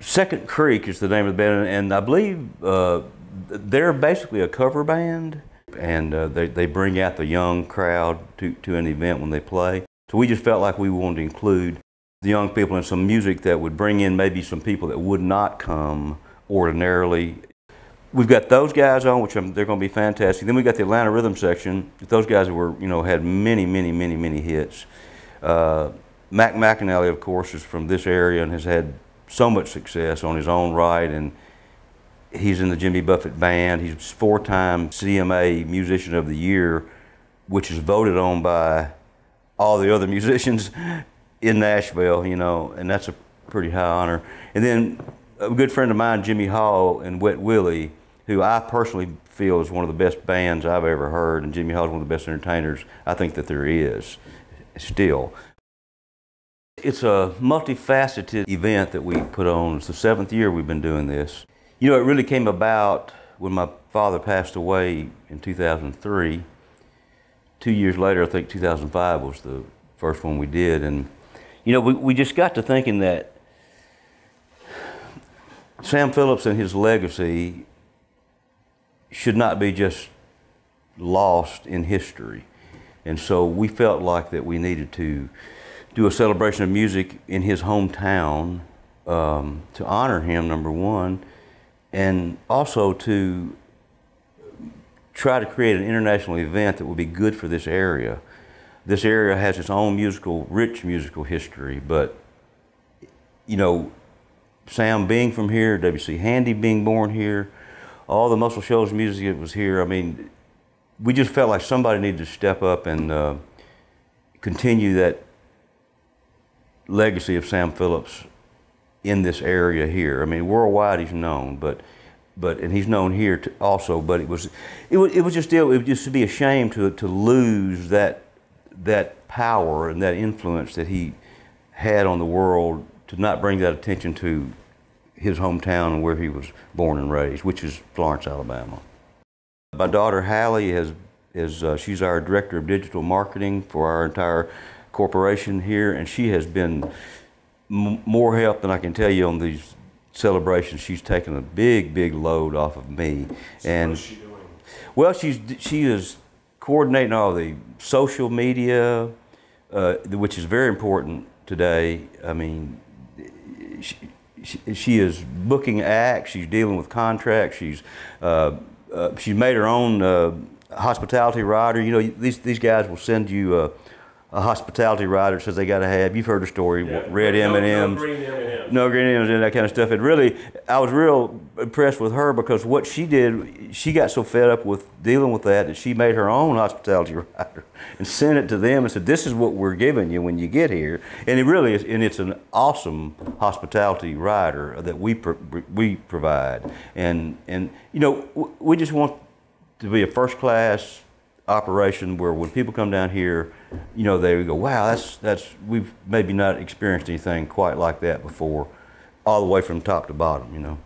Second Creek is the name of the band, and I believe they're basically a cover band, and they bring out the young crowd to an event when they play. So we just felt like we wanted to include the young people in some music that would bring in maybe some people that would not come ordinarily. We've got those guys on, which they're going to be fantastic. Then we got the Atlanta Rhythm section. Those guys were, had many hits. Mac McAnally, of course, is from this area and has had so much success on his own right, and he's in the Jimmy Buffett Band. He's 4-time CMA Musician of the Year, which is voted on by all the other musicians in Nashville, and that's a pretty high honor. And then a good friend of mine, Jimmy Hall and Wet Willie, who I personally feel is one of the best bands I've ever heard, and Jimmy Hall is one of the best entertainers I think that there is still. It's a multifaceted event that we put on. It's the 7th year we've been doing this. It really came about when my father passed away in 2003. 2 years later, I think 2005 was the first one we did. And, we just got to thinking that Sam Phillips and his legacy should not be just lost in history. And so we felt like that we needed to do a celebration of music in his hometown to honor him, number one, and also to try to create an international event that would be good for this area. This area has its own rich musical history, but, Sam being from here, W.C. Handy being born here, all the Muscle Shoals music that was here, we just felt like somebody needed to step up and continue that legacy of Sam Phillips in this area here. Worldwide he's known, and he's known here also. But it would just be a shame to lose that power and that influence that he had on the world, to not bring that attention to his hometown and where he was born and raised, which is Florence, Alabama. My daughter Hallie she's our director of digital marketing for our entire corporation here, and she has been more help than I can tell you on these celebrations. She's taken a big load off of me. And what is she doing? Well, she is coordinating all the social media, which is very important today. She is booking acts. She's dealing with contracts. She's made her own hospitality rider. These guys will send you a hospitality rider says they got to have. You've heard the story, yeah. red M&Ms. No green M&Ms. No green M&Ms and that kind of stuff. I was real impressed with her, because what she did, she got so fed up with dealing with that she made her own hospitality rider and sent it to them and said, "This is what we're giving you when you get here." And it really is, and it's an awesome hospitality rider that we provide. And we just want to be a first-class operation where when people come down here, they go, "Wow, we've maybe not experienced anything quite like that before," all the way from top to bottom,